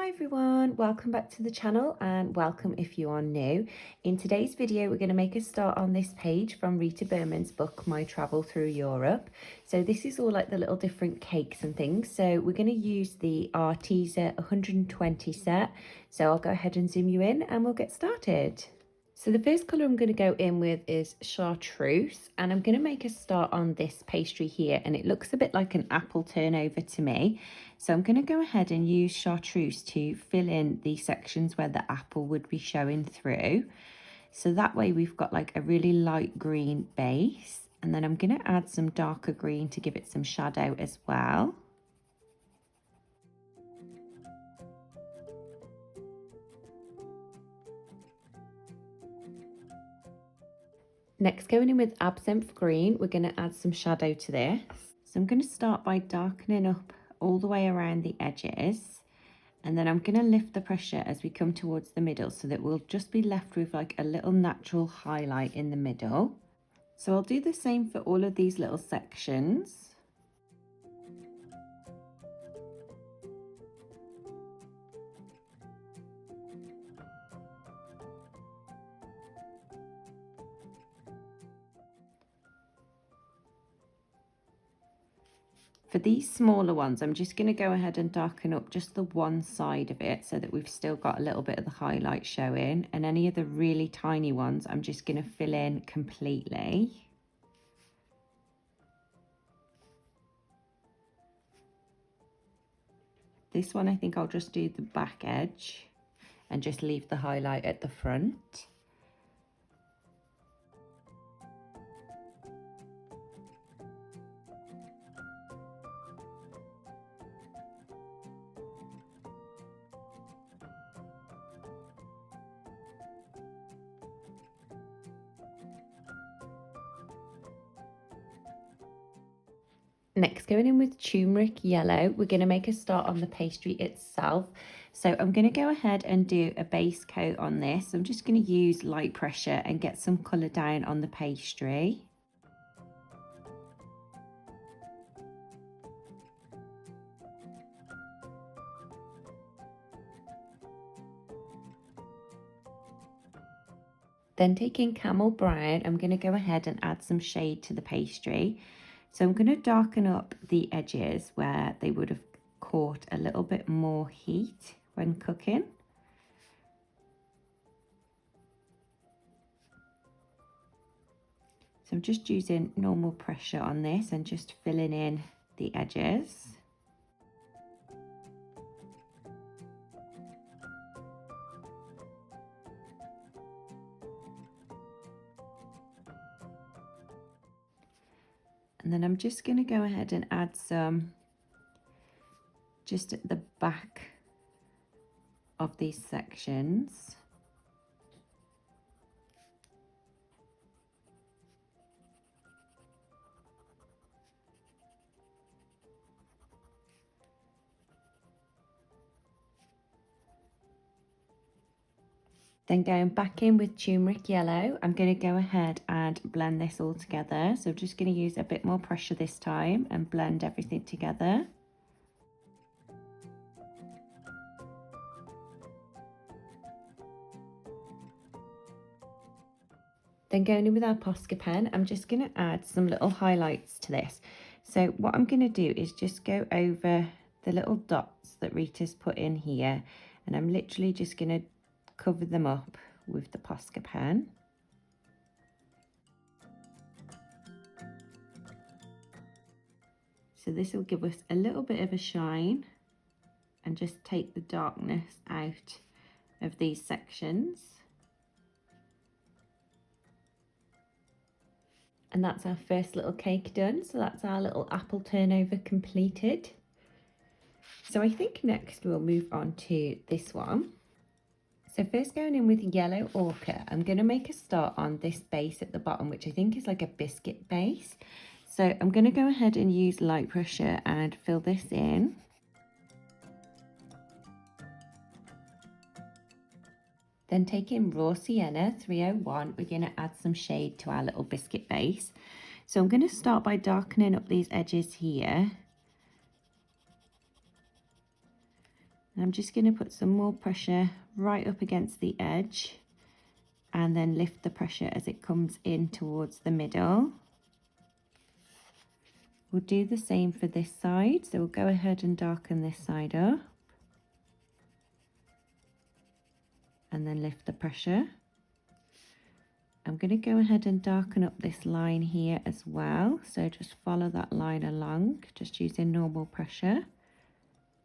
Hi everyone, welcome back to the channel and welcome if you are new. In today's video we're going to make a start on this page from Rita Berman's book My Travel Through Europe. So this is all like the little different cakes and things. So we're going to use the Arteza 120 set. So I'll go ahead and zoom you in and we'll get started. So the first colour I'm going to go in with is Chartreuse, and I'm going to make a start on this pastry here, and it looks a bit like an apple turnover to me. So I'm going to go ahead and use Chartreuse to fill in the sections where the apple would be showing through. So that way we've got like a really light green base, and then I'm going to add some darker green to give it some shadow as well. Next, going in with Absinthe Green, we're going to add some shadow to this. So I'm going to start by darkening up all the way around the edges. And then I'm going to lift the pressure as we come towards the middle so that we'll just be left with like a little natural highlight in the middle. So I'll do the same for all of these little sections. For these smaller ones, I'm just going to go ahead and darken up just the one side of it so that we've still got a little bit of the highlight showing. And any of the really tiny ones, I'm just going to fill in completely. This one, I think I'll just do the back edge and just leave the highlight at the front. Next, going in with Turmeric Yellow, we're going to make a start on the pastry itself. So I'm going to go ahead and do a base coat on this. I'm just going to use light pressure and get some colour down on the pastry. Then taking Camel Brown, I'm going to go ahead and add some shade to the pastry. So I'm going to darken up the edges where they would have caught a little bit more heat when cooking. So I'm just using normal pressure on this and just filling in the edges. And then I'm just going to go ahead and add some just at the back of these sections. Then going back in with Turmeric Yellow, I'm going to go ahead and blend this all together. So I'm just going to use a bit more pressure this time and blend everything together. Then going in with our Posca pen, I'm just going to add some little highlights to this. So what I'm going to do is just go over the little dots that Rita's put in here, and I'm literally just going to cover them up with the Posca pen. So this will give us a little bit of a shine and just take the darkness out of these sections. And that's our first little cake done. So that's our little apple turnover completed. So I think next we'll move on to this one. So first, going in with Yellow Ochre, I'm going to make a start on this base at the bottom, which I think is like a biscuit base. So I'm going to go ahead and use light pressure and fill this in. Then taking Raw Sienna 301, we're going to add some shade to our little biscuit base. So I'm going to start by darkening up these edges here. I'm just going to put some more pressure right up against the edge and then lift the pressure as it comes in towards the middle. We'll do the same for this side, so we'll go ahead and darken this side up and then lift the pressure. I'm going to go ahead and darken up this line here as well, so just follow that line along, just using normal pressure.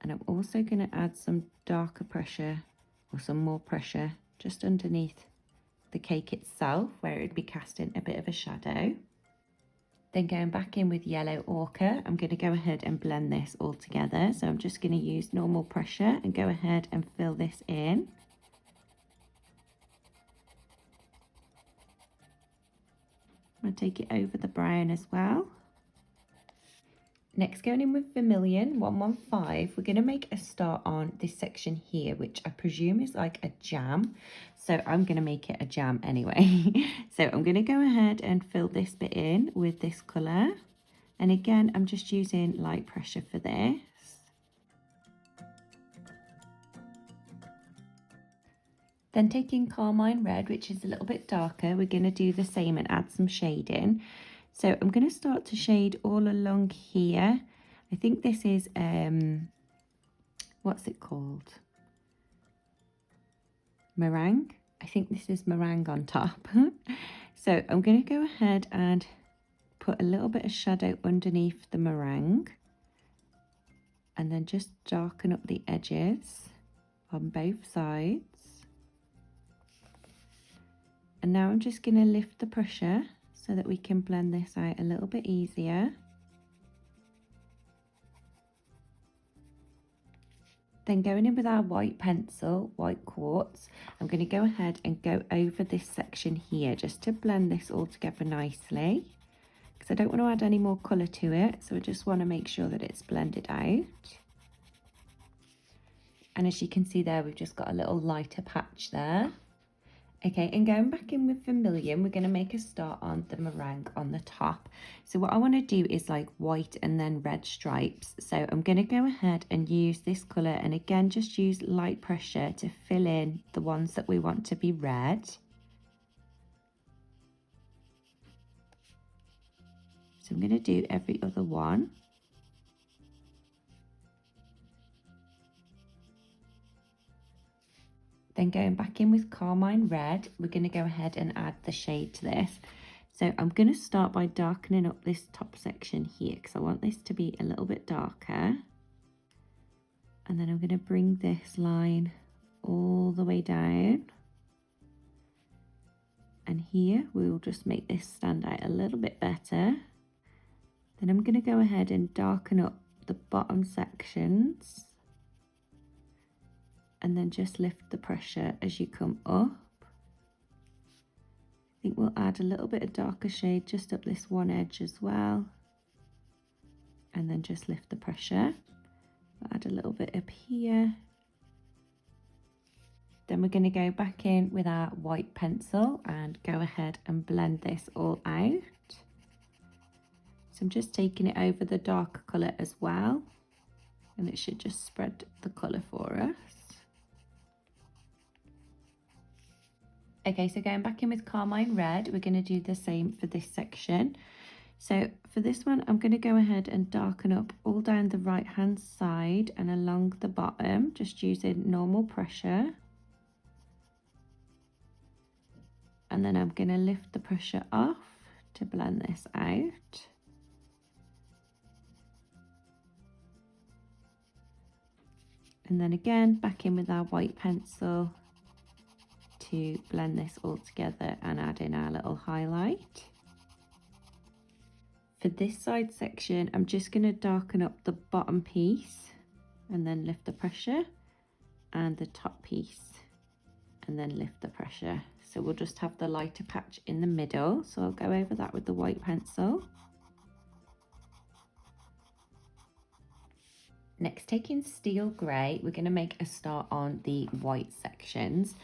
And I'm also going to add some darker pressure, or some more pressure, just underneath the cake itself, where it would be casting a bit of a shadow. Then going back in with yellow ochre, I'm going to go ahead and blend this all together. So I'm just going to use normal pressure and go ahead and fill this in. I'm going to take it over the brown as well. Next, going in with Vermilion 115, we're going to make a start on this section here, which I presume is like a jam. So I'm going to make it a jam anyway. So I'm going to go ahead and fill this bit in with this colour. And again, I'm just using light pressure for this. Then taking Carmine Red, which is a little bit darker, we're going to do the same and add some shading. So I'm going to start to shade all along here. I think this is, what's it called? Meringue. I think this is meringue on top. So I'm going to go ahead and put a little bit of shadow underneath the meringue. And then just darken up the edges on both sides. And now I'm just going to lift the pressure so that we can blend this out a little bit easier. Then going in with our white pencil, white quartz, I'm going to go ahead and go over this section here just to blend this all together nicely. Because I don't want to add any more colour to it, so I just want to make sure that it's blended out. And as you can see there, we've just got a little lighter patch there. Okay, and going back in with Vermilion, we're going to make a start on the meringue on the top. So what I want to do is like white and then red stripes. So I'm going to go ahead and use this colour, and again just use light pressure to fill in the ones that we want to be red. So I'm going to do every other one. Then going back in with Carmine Red, we're going to go ahead and add the shade to this. So I'm going to start by darkening up this top section here because I want this to be a little bit darker. And then I'm going to bring this line all the way down. And here we'll just make this stand out a little bit better. Then I'm going to go ahead and darken up the bottom sections. And then just lift the pressure as you come up. I think we'll add a little bit of darker shade just up this one edge as well. And then just lift the pressure. We'll add a little bit up here. Then we're going to go back in with our white pencil and go ahead and blend this all out. So I'm just taking it over the darker colour as well. And it should just spread the colour for us. Okay, so going back in with Carmine Red, we're going to do the same for this section. So for this one, I'm going to go ahead and darken up all down the right hand side and along the bottom, just using normal pressure. And then I'm going to lift the pressure off to blend this out. And then again, back in with our white pencil to blend this all together and add in our little highlight. For this side section, I'm just going to darken up the bottom piece and then lift the pressure, and the top piece and then lift the pressure. So we'll just have the lighter patch in the middle. So I'll go over that with the white pencil. Next, taking steel grey, we're going to make a start on the white sections.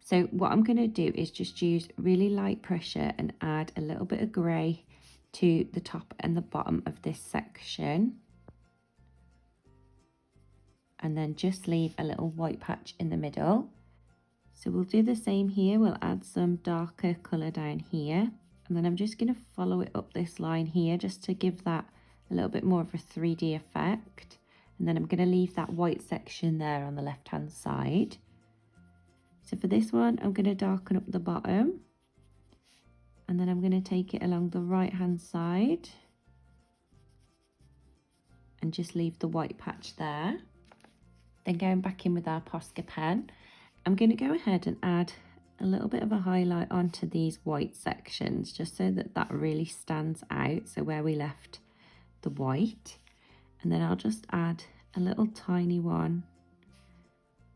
So what I'm going to do is just use really light pressure and add a little bit of grey to the top and the bottom of this section. and then just leave a little white patch in the middle. So we'll do the same here. We'll add some darker colour down here, and then I'm just going to follow it up this line here just to give that a little bit more of a 3D effect. And then I'm going to leave that white section there on the left hand side. So for this one, I'm going to darken up the bottom, and then I'm going to take it along the right hand side and just leave the white patch there. Then going back in with our Posca pen, I'm going to go ahead and add a little bit of a highlight onto these white sections, just so that that really stands out. So where we left the white, and then I'll just add a little tiny one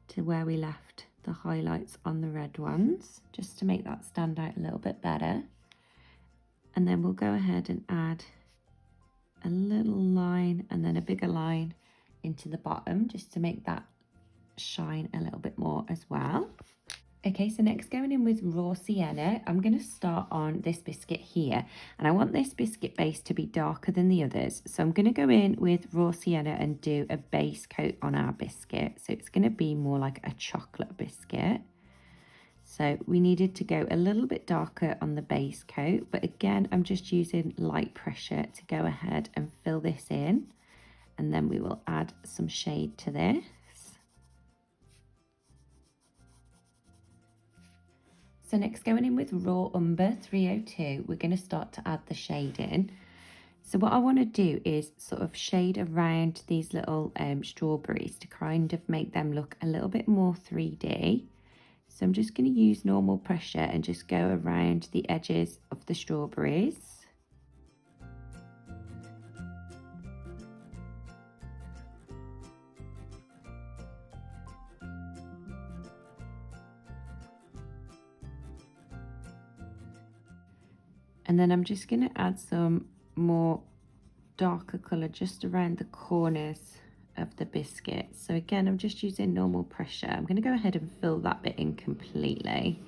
to where we left the highlights on the red ones, just to make that stand out a little bit better. And then we'll go ahead and add a little line and then a bigger line into the bottom, just to make that shine a little bit more as well. Okay, so next, going in with raw sienna, I'm going to start on this biscuit here, and I want this biscuit base to be darker than the others. So I'm going to go in with raw sienna and do a base coat on our biscuit. So it's going to be more like a chocolate biscuit. So we needed to go a little bit darker on the base coat, but again, I'm just using light pressure to go ahead and fill this in, and then we will add some shade to this. So next, going in with raw umber 302, we're going to start to add the shade in. So what I want to do is sort of shade around these little strawberries to kind of make them look a little bit more 3D. So I'm just going to use normal pressure and just go around the edges of the strawberries. And then I'm just going to add some more darker colour just around the corners of the biscuit. So again, I'm just using normal pressure. I'm going to go ahead and fill that bit in completely.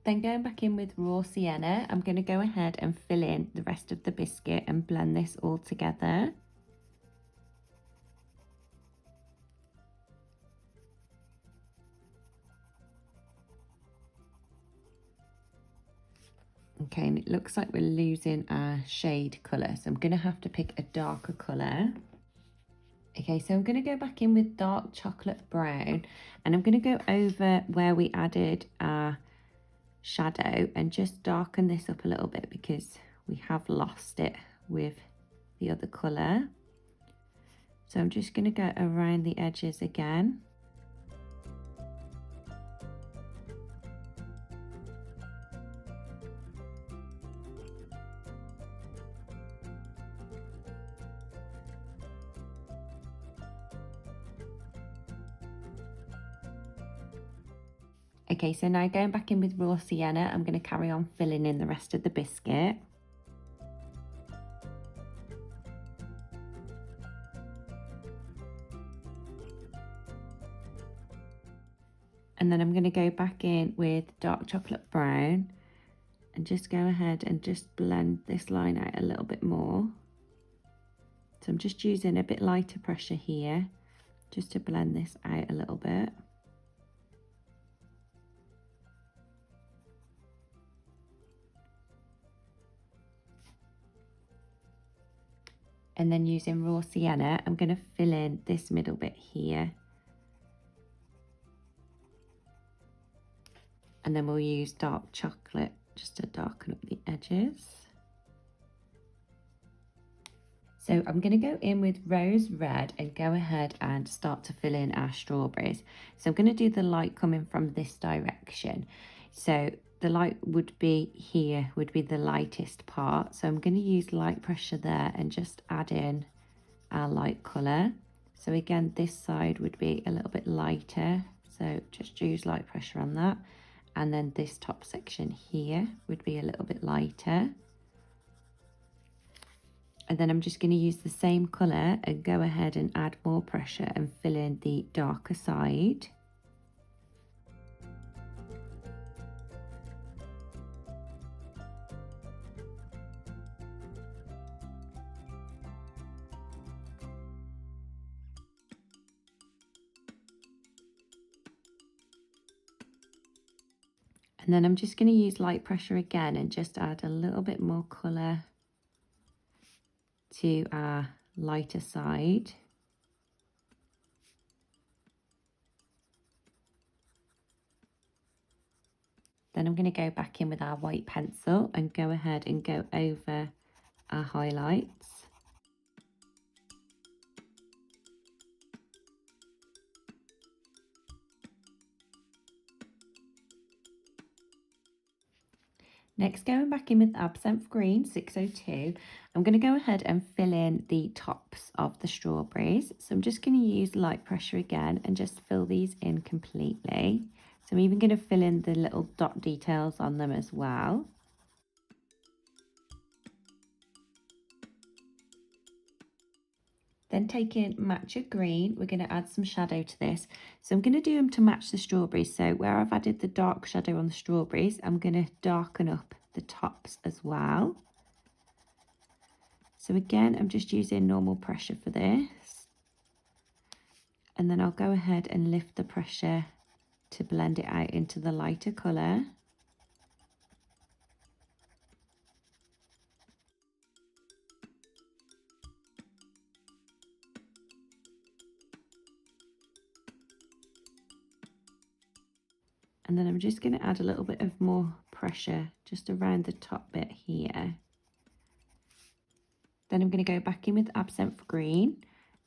Then going back in with raw sienna, I'm going to go ahead and fill in the rest of the biscuit and blend this all together. Okay, and it looks like we're losing our shade colour, so I'm going to have to pick a darker colour. Okay, so I'm going to go back in with dark chocolate brown, and I'm going to go over where we added our shadow and just darken this up a little bit because we have lost it with the other colour. So I'm just going to go around the edges again. Okay, so now going back in with raw sienna, I'm going to carry on filling in the rest of the biscuit. And then I'm going to go back in with dark chocolate brown and just go ahead and just blend this line out a little bit more. So I'm just using a bit lighter pressure here just to blend this out a little bit. And then using raw sienna, I'm going to fill in this middle bit here. And then we'll use dark chocolate just to darken up the edges. So I'm going to go in with rose red and go ahead and start to fill in our strawberries. So I'm going to do the light coming from this direction. So the light would be here, would be the lightest part. So I'm going to use light pressure there and just add in our light colour. So again, this side would be a little bit lighter. So just use light pressure on that. And then this top section here would be a little bit lighter. And then I'm just going to use the same colour and go ahead and add more pressure and fill in the darker side. And then I'm just going to use light pressure again and just add a little bit more colour to our lighter side. Then I'm going to go back in with our white pencil and go ahead and go over our highlights. Next, going back in with Absinthe Green 602, I'm going to go ahead and fill in the tops of the strawberries. So I'm just going to use light pressure again and just fill these in completely. So I'm even going to fill in the little dot details on them as well. Then taking Matcha Green, we're going to add some shadow to this. So I'm going to do them to match the strawberries. So where I've added the dark shadow on the strawberries, I'm going to darken up the tops as well. So again, I'm just using normal pressure for this. And then I'll go ahead and lift the pressure to blend it out into the lighter colour. And then I'm just going to add a little bit of more pressure just around the top bit here. Then I'm going to go back in with Absinthe Green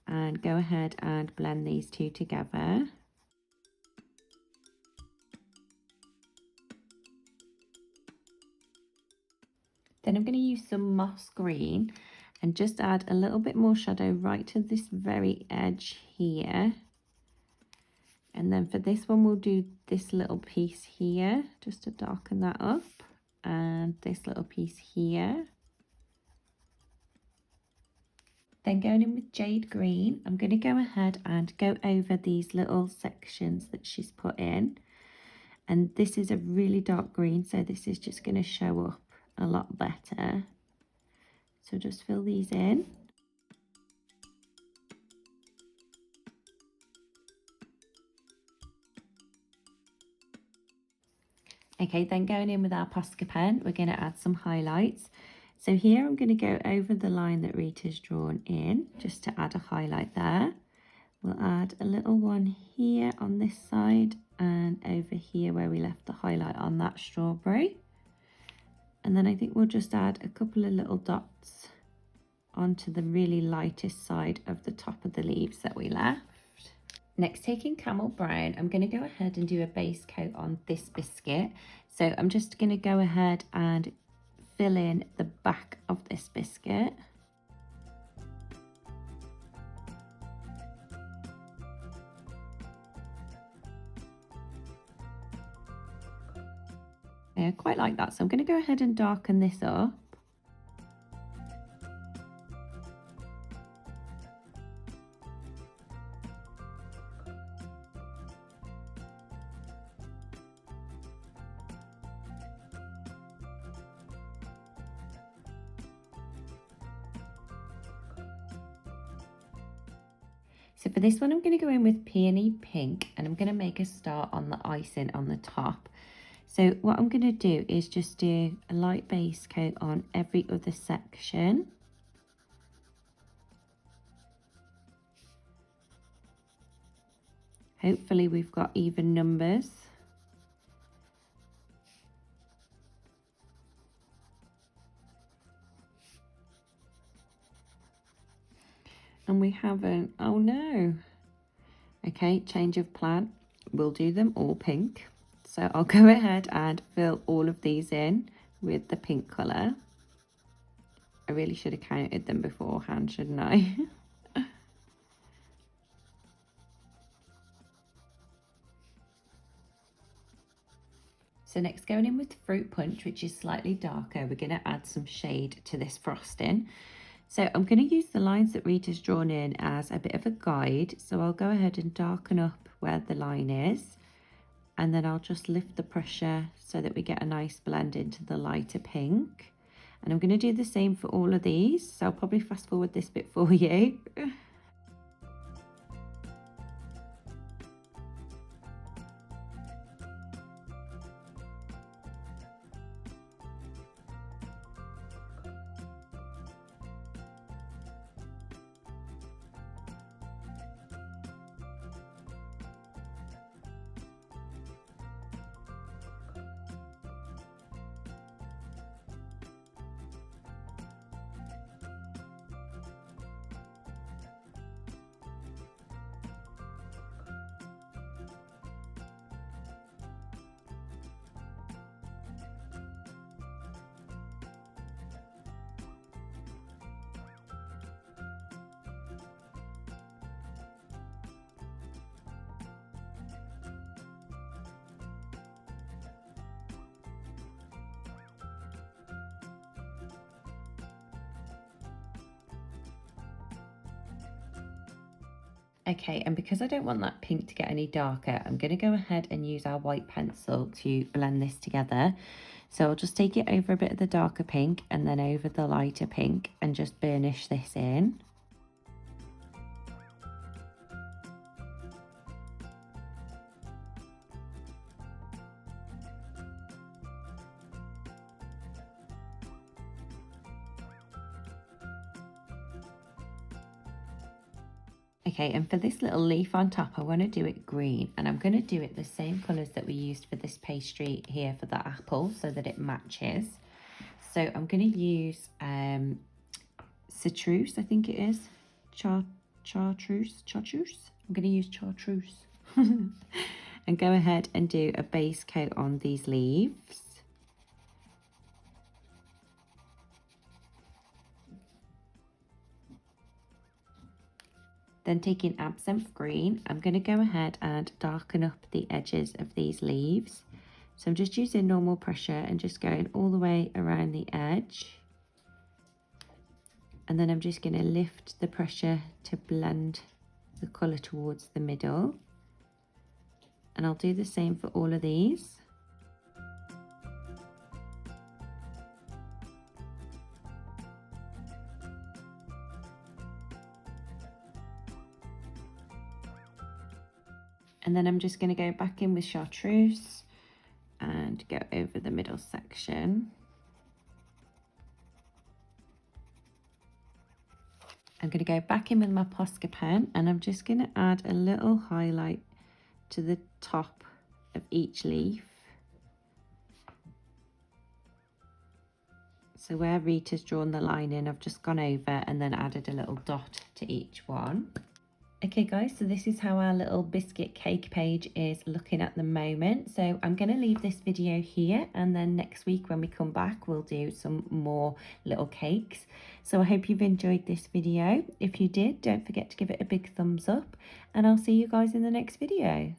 and go ahead and blend these two together. Then I'm going to use some Moss Green and just add a little bit more shadow right to this very edge here. And then for this one, we'll do this little piece here, just to darken that up, and this little piece here. Then going in with Jade Green, I'm going to go ahead and go over these little sections that she's put in. And this is a really dark green, so this is just going to show up a lot better. So just fill these in. Okay, then going in with our Posca pen, we're going to add some highlights. So here I'm going to go over the line that Rita's drawn in, just to add a highlight there. We'll add a little one here on this side and over here where we left the highlight on that strawberry. And then I think we'll just add a couple of little dots onto the really lightest side of the top of the leaves that we left. Next, taking Camel Brown, I'm going to go ahead and do a base coat on this biscuit. So I'm just going to go ahead and fill in the back of this biscuit. I quite like that, so I'm going to go ahead and darken this up. So for this one, I'm going to go in with Peony Pink and I'm going to make a start on the icing on the top. So what I'm going to do is just do a light base coat on every other section. Hopefully we've got even numbers. And we haven't. Oh no. Okay, change of plan. We'll do them all pink. So I'll go ahead and fill all of these in with the pink colour. I really should have counted them beforehand, shouldn't I? So next, going in with Fruit Punch, which is slightly darker, we're going to add some shade to this frosting. So I'm going to use the lines that Rita's drawn in as a bit of a guide. So I'll go ahead and darken up where the line is. And then I'll just lift the pressure so that we get a nice blend into the lighter pink. And I'm going to do the same for all of these. So I'll probably fast forward this bit for you. Okay, and because I don't want that pink to get any darker, I'm going to go ahead and use our white pencil to blend this together. So I'll just take it over a bit of the darker pink and then over the lighter pink and just burnish this in. Okay, and for this little leaf on top, I want to do it green, and I'm going to do it the same colours that we used for this pastry here for the apple so that it matches. So I'm going to use Chartreuse, I think it is. Chartreuse. I'm going to use Chartreuse. And go ahead and do a base coat on these leaves. Then taking Absinthe Green, I'm going to go ahead and darken up the edges of these leaves. So I'm just using normal pressure and just going all the way around the edge. And then I'm just going to lift the pressure to blend the colour towards the middle. And I'll do the same for all of these. And then I'm just going to go back in with Chartreuse and go over the middle section. I'm going to go back in with my Posca pen and I'm just going to add a little highlight to the top of each leaf. So where Rita's drawn the line in, I've just gone over and then added a little dot to each one. Okay guys, so this is how our little biscuit cake page is looking at the moment. So I'm going to leave this video here, and then next week when we come back we'll do some more little cakes. So I hope you've enjoyed this video. If you did, don't forget to give it a big thumbs up, and I'll see you guys in the next video.